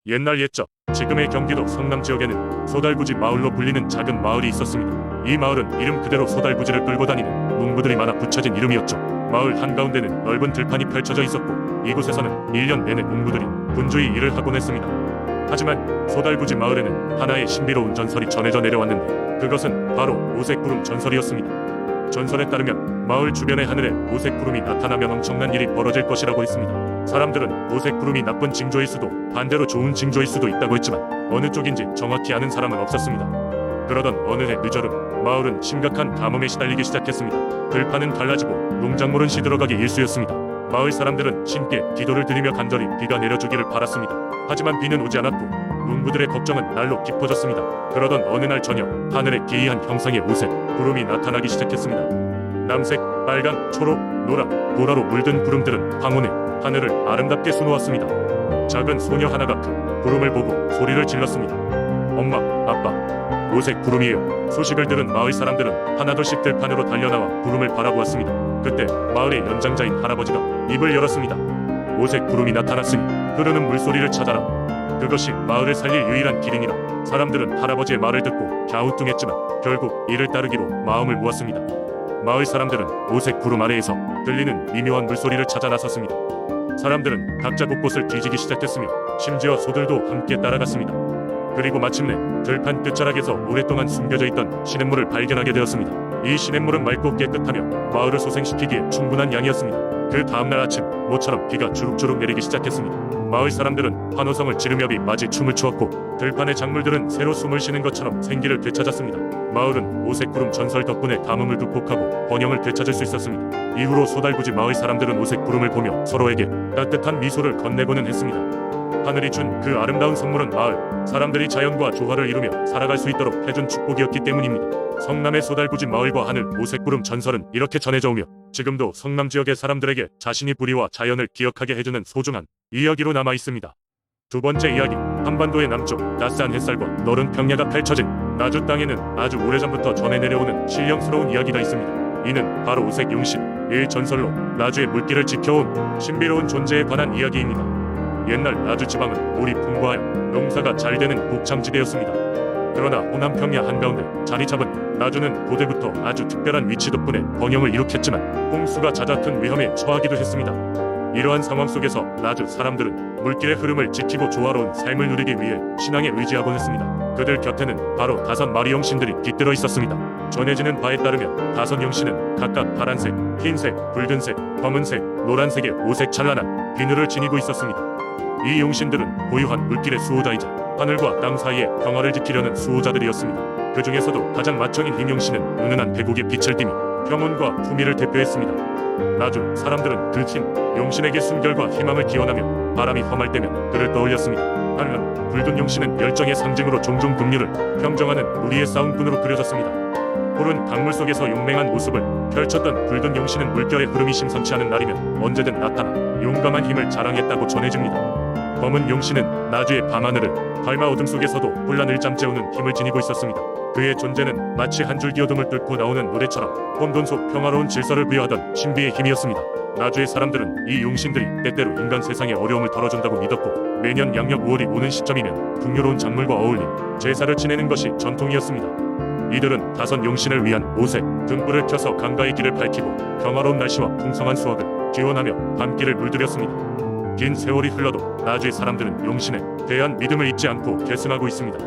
옛날 옛적 지금의 경기도 성남 지역에는 소달구지 마을로 불리는 작은 마을이 있었습니다. 이 마을은 이름 그대로 소달구지를 끌고 다니는 농부들이 많아 붙여진 이름이었죠. 마을 한가운데는 넓은 들판이 펼쳐져 있었고 이곳에서는 1년 내내 농부들이 분주히 일을 하곤 했습니다. 하지만 소달구지 마을에는 하나의 신비로운 전설이 전해져 내려왔는데 그것은 바로 오색구름 전설이었습니다. 전설에 따르면 마을 주변의 하늘에 오색구름이 나타나면 엄청난 일이 벌어질 것이라고 했습니다. 사람들은 오색구름이 나쁜 징조일 수도 반대로 좋은 징조일 수도 있다고 했지만 어느 쪽인지 정확히 아는 사람은 없었습니다. 그러던 어느 해 늦여름 마을은 심각한 가뭄에 시달리기 시작했습니다. 들판은 갈라지고 농작물은 시들어가기 일쑤였습니다. 마을 사람들은 신께 기도를 드리며 간절히 비가 내려주기를 바랐습니다. 하지만 비는 오지 않았고 농부들의 걱정은 날로 깊어졌습니다. 그러던 어느 날 저녁 하늘에 기이한 형상의 오색 구름이 나타나기 시작했습니다. 남색, 빨강, 초록, 노랑, 보라로 물든 구름들은 황혼에 하늘을 아름답게 수놓았습니다. 작은 소녀 하나가 그 구름을 보고 소리를 질렀습니다. 엄마, 아빠, 오색 구름이에요. 소식을 들은 마을 사람들은 하나둘씩 들판으로 달려나와 구름을 바라보았습니다. 그때 마을의 연장자인 할아버지가 입을 열었습니다. 오색 구름이 나타났으니 흐르는 물소리를 찾아라. 그것이 마을을 살릴 유일한 길이니라. 사람들은 할아버지의 말을 듣고 갸우뚱했지만 결국 이를 따르기로 마음을 모았습니다. 마을 사람들은 오색 구름 아래에서 들리는 미묘한 물소리를 찾아 나섰습니다. 사람들은 각자 곳곳을 뒤지기 시작했으며 심지어 소들도 함께 따라갔습니다. 그리고 마침내 들판 끝자락에서 오랫동안 숨겨져 있던 시냇물을 발견하게 되었습니다. 이 시냇물은 맑고 깨끗하며 마을을 소생시키기에 충분한 양이었습니다. 그 다음날 아침 모처럼 비가 주룩주룩 내리기 시작했습니다. 마을 사람들은 환호성을 지르며 비맞이 춤을 추었고 들판의 작물들은 새로 숨을 쉬는 것처럼 생기를 되찾았습니다. 마을은 오색구름 전설 덕분에 가뭄을 극복하고 번영을 되찾을 수 있었습니다. 이후로 소달구지 마을 사람들은 오색구름을 보며 서로에게 따뜻한 미소를 건네고는 했습니다. 하늘이 준 그 아름다운 선물은 마을 사람들이 자연과 조화를 이루며 살아갈 수 있도록 해준 축복이었기 때문입니다. 성남의 소달구지 마을과 하늘 오색구름 전설은 이렇게 전해져 오며 지금도 성남 지역의 사람들에게 자신이 뿌리와 자연을 기억하게 해주는 소중한 이야기로 남아 있습니다. 두 번째 이야기, 한반도의 남쪽 따스한 햇살과 너른 평야가 펼쳐진 나주 땅에는 아주 오래전부터 전해 내려오는 신령스러운 이야기가 있습니다. 이는 바로 오색용신, 이 전설로 나주의 물길을 지켜온 신비로운 존재에 관한 이야기입니다. 옛날 나주 지방은 물이 풍부하여 농사가 잘 되는 곡창지대였습니다. 그러나 호남 평야 한가운데 자리 잡은 나주는 고대부터 아주 특별한 위치 덕분에 번영을 이룩했지만 홍수가 잦아큰 위험에 처하기도 했습니다. 이러한 상황 속에서 나주 사람들은 물길의 흐름을 지키고 조화로운 삶을 누리기 위해 신앙에 의지하곤 했습니다. 그들 곁에는 바로 5마리 용신들이 깃들어 있었습니다. 전해지는 바에 따르면 5 용신은 각각 파란색, 흰색, 붉은색, 검은색, 노란색의 오색 찬란한 비늘을 지니고 있었습니다. 이 용신들은 고유한 물길의 수호자이자 하늘과 땅 사이의 평화를 지키려는 수호자들이었습니다. 그 중에서도 가장 맏형인 흰용신은 은은한 백옥의 빛을 띠며 평온과 품위를 대표했습니다. 나주 사람들은 그 흰 용신에게 순결과 희망을 기원하며 바람이 험할 때면 그를 떠올렸습니다. 한편 붉은 용신은 열정의 상징으로 종종 긍휼을 평정하는 우리의 싸움꾼으로 그려졌습니다. 푸른 강물 속에서 용맹한 모습을 펼쳤던 붉은 용신은 물결의 흐름이 심상치 않은 날이면 언제든 나타나 용감한 힘을 자랑했다고 전해집니다. 검은 용신은 나주의 밤하늘을 달마 어둠 속에서도 혼란을 잠재우는 힘을 지니고 있었습니다. 그의 존재는 마치 한 줄기 어둠을 뚫고 나오는 노래처럼 혼돈 속 평화로운 질서를 부여하던 신비의 힘이었습니다. 나주의 사람들은 이 용신들이 때때로 인간 세상에 어려움을 덜어준다고 믿었고 매년 양력 5월이 오는 시점이면 풍요로운 작물과 어울린 제사를 지내는 것이 전통이었습니다. 이들은 5 용신을 위한 오색 등불을 켜서 강가의 길을 밝히고 평화로운 날씨와 풍성한 수확을 기원하며 밤길을 물들였습니다. 긴 세월이 흘러도 나주의 사람들은 용신에 대한 믿음을 잊지 않고 계승하고 있습니다.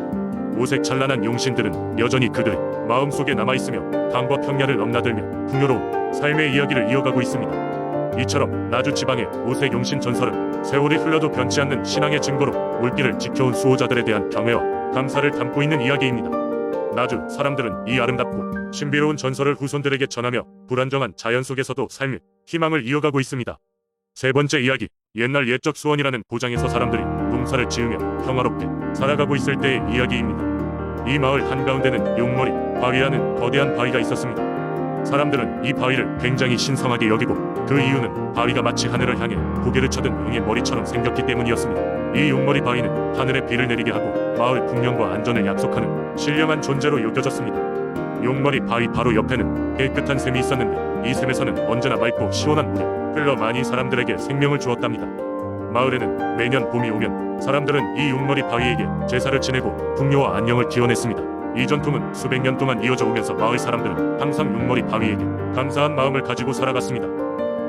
오색 찬란한 용신들은 여전히 그들의 마음속에 남아있으며 강과 평야를 넘나들며 풍요로운 삶의 이야기를 이어가고 있습니다. 이처럼 나주 지방의 오색 용신 전설은 세월이 흘러도 변치 않는 신앙의 증거로 물길을 지켜온 수호자들에 대한 경외와 감사를 담고 있는 이야기입니다. 나주 사람들은 이 아름답고 신비로운 전설을 후손들에게 전하며 불안정한 자연 속에서도 삶의 희망을 이어가고 있습니다. 세 번째 이야기, 옛날 옛적 수원이라는 고장에서 사람들이 농사를 지으며 평화롭게 살아가고 있을 때의 이야기입니다. 이 마을 한가운데는 용머리 바위라는 거대한 바위가 있었습니다. 사람들은 이 바위를 굉장히 신성하게 여기고 그 이유는 바위가 마치 하늘을 향해 고개를 쳐든 용의 머리처럼 생겼기 때문이었습니다. 이 용머리 바위는 하늘에 비를 내리게 하고 마을 풍년과 안전을 약속하는 신령한 존재로 여겨졌습니다. 용머리 바위 바로 옆에는 깨끗한 샘이 있었는데 이 샘에서는 언제나 맑고 시원한 물이 흘러 많이 사람들에게 생명을 주었답니다. 마을에는 매년 봄이 오면 사람들은 이 용머리 바위에게 제사를 지내고 풍요와 안녕을 기원했습니다. 이 전통은 수백 년 동안 이어져 오면서 마을 사람들은 항상 용머리 바위에게 감사한 마음을 가지고 살아갔습니다.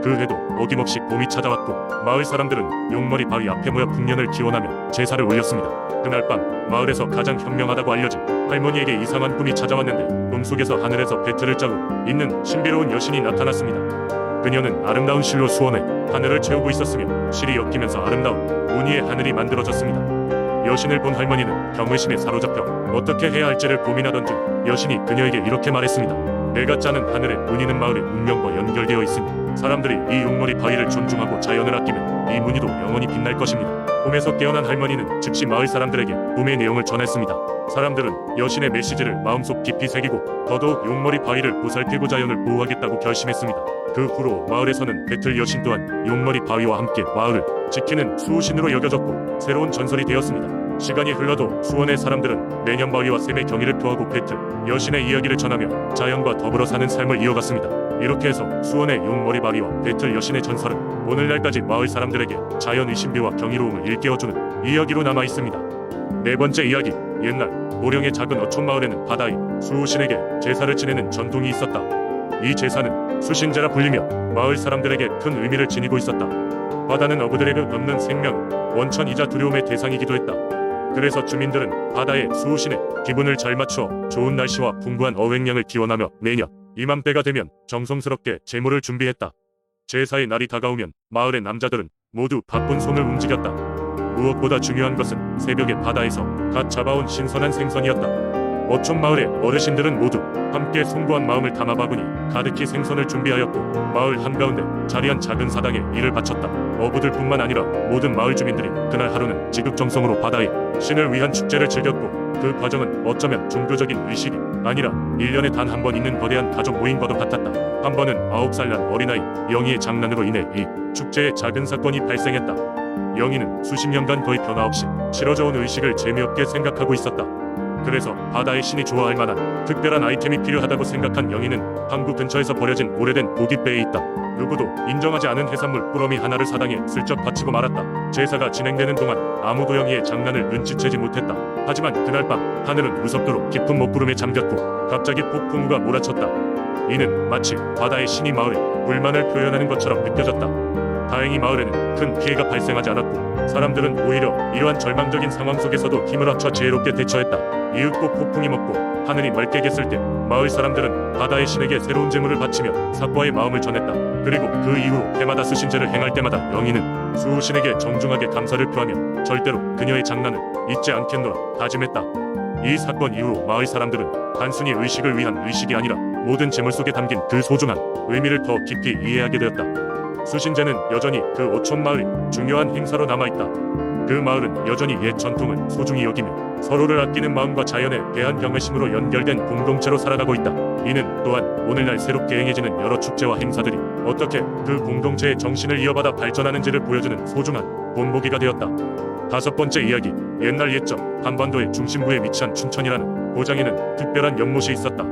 그 해도 어김없이 봄이 찾아왔고 마을 사람들은 용머리 바위 앞에 모여 풍년을 기원하며 제사를 올렸습니다. 그날 밤 마을에서 가장 현명하다고 알려진 할머니에게 이상한 꿈이 찾아왔는데 꿈속에서 하늘에서 배틀을 짜고 있는 신비로운 여신이 나타났습니다. 그녀는 아름다운 실로 수원에 하늘을 채우고 있었으며 실이 엮이면서 아름다운 무늬의 하늘이 만들어졌습니다. 여신을 본 할머니는 경외심에 사로잡혀 어떻게 해야 할지를 고민하던 중 여신이 그녀에게 이렇게 말했습니다. 내가 짜는 하늘의 무늬는 마을의 운명과 연결되어 있으니 사람들이 이 용머리 바위를 존중하고 자연을 아끼면 이 무늬도 영원히 빛날 것입니다. 꿈에서 깨어난 할머니는 즉시 마을 사람들에게 꿈의 내용을 전했습니다. 사람들은 여신의 메시지를 마음속 깊이 새기고 더더욱 용머리 바위를 보살피고 자연을 보호하겠다고 결심했습니다. 그 후로 마을에서는 배틀 여신 또한 용머리 바위와 함께 마을을 지키는 수호신으로 여겨졌고 새로운 전설이 되었습니다. 시간이 흘러도 수원의 사람들은 매년 바위와 샘의 경의를 표하고 배틀 여신의 이야기를 전하며 자연과 더불어 사는 삶을 이어갔습니다. 이렇게 해서 수원의 용머리 바위와 배틀 여신의 전설은 오늘날까지 마을 사람들에게 자연의 신비와 경이로움을 일깨워주는 이야기로 남아 있습니다. 네 번째 이야기. 옛날 모령의 작은 어촌 마을에는 바다의 수호신에게 제사를 지내는 전통이 있었다. 이 제사는 수신제라 불리며 마을 사람들에게 큰 의미를 지니고 있었다. 바다는 어부들에게 없는 생명, 원천이자 두려움의 대상이기도 했다. 그래서 주민들은 바다의 수호신에 기분을 잘 맞추어 좋은 날씨와 풍부한 어획량을 기원하며 매년 이맘때가 되면 정성스럽게 제물을 준비했다. 제사의 날이 다가오면 마을의 남자들은 모두 바쁜 손을 움직였다. 무엇보다 중요한 것은 새벽에 바다에서 갓 잡아온 신선한 생선이었다. 어촌 마을의 어르신들은 모두 함께 숭고한 마음을 담아 바구니 가득히 생선을 준비하였고 마을 한가운데 자리한 작은 사당에 이를 바쳤다. 어부들뿐만 아니라 모든 마을 주민들이 그날 하루는 지극정성으로 바다의 신을 위한 축제를 즐겼고 그 과정은 어쩌면 종교적인 의식이 아니라 1년에 단 한 번 있는 거대한 가족 모임과도 같았다. 한 번은 9살 난 어린아이 영희의 장난으로 인해 이 축제에 작은 사건이 발생했다. 영희는 수십 년간 거의 변화 없이 치러져온 의식을 재미없게 생각하고 있었다. 그래서 바다의 신이 좋아할 만한 특별한 아이템이 필요하다고 생각한 영희는 항구 근처에서 버려진 오래된 고깃배에 있다 누구도 인정하지 않은 해산물 꾸러미 하나를 사당에 슬쩍 바치고 말았다. 제사가 진행되는 동안 아무도 영희의 장난을 눈치채지 못했다. 하지만 그날 밤 하늘은 무섭도록 깊은 먹구름에 잠겼고 갑자기 폭풍우가 몰아쳤다. 이는 마치 바다의 신이 마을에 불만을 표현하는 것처럼 느껴졌다. 다행히 마을에는 큰 피해가 발생하지 않았고 사람들은 오히려 이러한 절망적인 상황 속에서도 힘을 합쳐 지혜롭게 대처했다. 이윽고 폭풍이 멈고 하늘이 맑게 겠을 때 마을 사람들은 바다의 신에게 새로운 제물을 바치며 사과의 마음을 전했다. 그리고 그 이후로 해마다 수신제를 행할 때마다 영희는 수호신에게 정중하게 감사를 표하며 절대로 그녀의 장난을 잊지 않겠노라 다짐했다. 이 사건 이후로 마을 사람들은 단순히 의식을 위한 의식이 아니라 모든 제물 속에 담긴 그 소중한 의미를 더 깊이 이해하게 되었다. 수신제는 여전히 그 어촌 마을의 중요한 행사로 남아있다. 그 마을은 여전히 옛 전통을 소중히 여기며 서로를 아끼는 마음과 자연에 대한 경외심으로 연결된 공동체로 살아가고 있다. 이는 또한 오늘날 새롭게 행해지는 여러 축제와 행사들이 어떻게 그 공동체의 정신을 이어받아 발전하는지를 보여주는 소중한 본보기가 되었다. 다섯 번째 이야기. 옛날 옛적 한반도의 중심부에 위치한 춘천이라는 고장에는 특별한 연못이 있었다.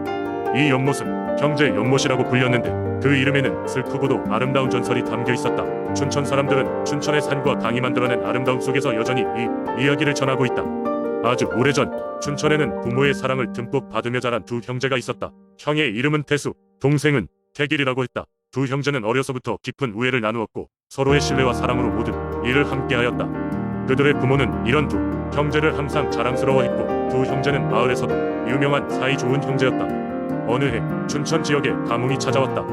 이 연못은 형제 연못이라고 불렸는데 그 이름에는 슬프고도 아름다운 전설이 담겨 있었다. 춘천 사람들은 춘천의 산과 강이 만들어낸 아름다움 속에서 여전히 이 이야기를 전하고 있다. 아주 오래전 춘천에는 부모의 사랑을 듬뿍 받으며 자란 두 형제가 있었다. 형의 이름은 태수, 동생은 태길이라고 했다. 두 형제는 어려서부터 깊은 우애를 나누었고 서로의 신뢰와 사랑으로 모든 일을 함께하였다. 그들의 부모는 이런 두 형제를 항상 자랑스러워했고 두 형제는 마을에서도 유명한 사이 좋은 형제였다. 어느 해 춘천 지역에 가뭄이 찾아왔다.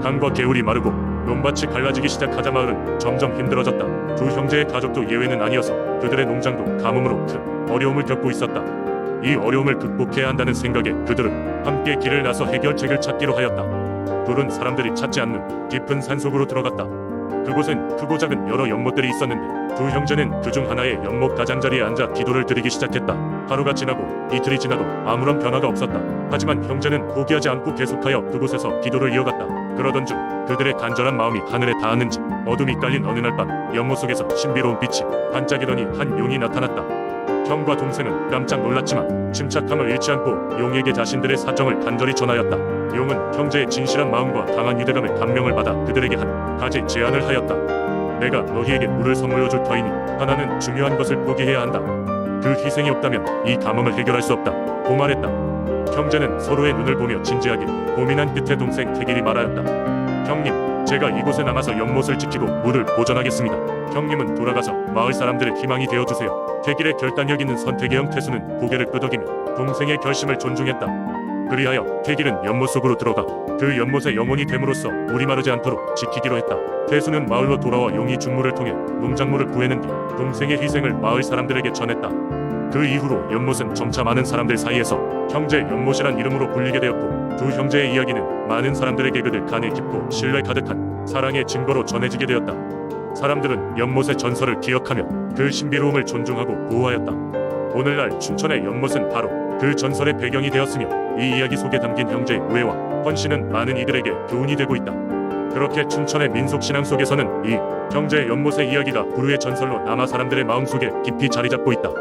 강과 개울이 마르고 논밭이 갈라지기 시작하자 마을은 점점 힘들어졌다. 두 형제의 가족도 예외는 아니어서 그들의 농장도 가뭄으로 큰 어려움을 겪고 있었다. 이 어려움을 극복해야 한다는 생각에 그들은 함께 길을 나서 해결책을 찾기로 하였다. 둘은 사람들이 찾지 않는 깊은 산속으로 들어갔다. 그곳엔 크고 작은 여러 연못들이 있었는데 두 형제는 그중 하나의 연못 가장자리에 앉아 기도를 드리기 시작했다. 하루가 지나고 이틀이 지나도 아무런 변화가 없었다. 하지만 형제는 포기하지 않고 계속하여 그곳에서 기도를 이어갔다. 그러던 중 그들의 간절한 마음이 하늘에 닿았는지 어둠이 깔린 어느 날 밤 연못 속에서 신비로운 빛이 반짝이더니 한 용이 나타났다. 형과 동생은 깜짝 놀랐지만 침착함을 잃지 않고 용에게 자신들의 사정을 간절히 전하였다. 용은 형제의 진실한 마음과 강한 유대감에 감명을 받아 그들에게 한 가지 제안을 하였다. 내가 너희에게 물을 선물로 줄 터이니 하나는 중요한 것을 포기해야 한다. 그 희생이 없다면 이 감험을 해결할 수 없다 고 말했다. 형제는 서로의 눈을 보며 진지하게 고민한 끝에 동생 태길이 말하였다. 형님, 제가 이곳에 남아서 연못을 지키고 물을 보존하겠습니다. 형님은 돌아가서 마을 사람들의 희망이 되어주세요. 태길의 결단력 있는 선택에 태수는 고개를 끄덕이며 동생의 결심을 존중했다. 그리하여 태길은 연못 속으로 들어가 그 연못의 영혼이 됨으로써 물이 마르지 않도록 지키기로 했다. 태수는 마을로 돌아와 용이 준물을 통해 농작물을 구해낸 뒤 동생의 희생을 마을 사람들에게 전했다. 그 이후로 연못은 점차 많은 사람들 사이에서 형제 연못이란 이름으로 불리게 되었고 두 형제의 이야기는 많은 사람들에게 그들 간에 깊고 신뢰 가득한 사랑의 증거로 전해지게 되었다. 사람들은 연못의 전설을 기억하며 그 신비로움을 존중하고 보호하였다. 오늘날 춘천의 연못은 바로 그 전설의 배경이 되었으며 이 이야기 속에 담긴 형제의 우애와 헌신은 많은 이들에게 교훈이 되고 있다. 그렇게 춘천의 민속신앙 속에서는 이 형제의 연못의 이야기가 불후의 전설로 남아 사람들의 마음속에 깊이 자리 잡고 있다.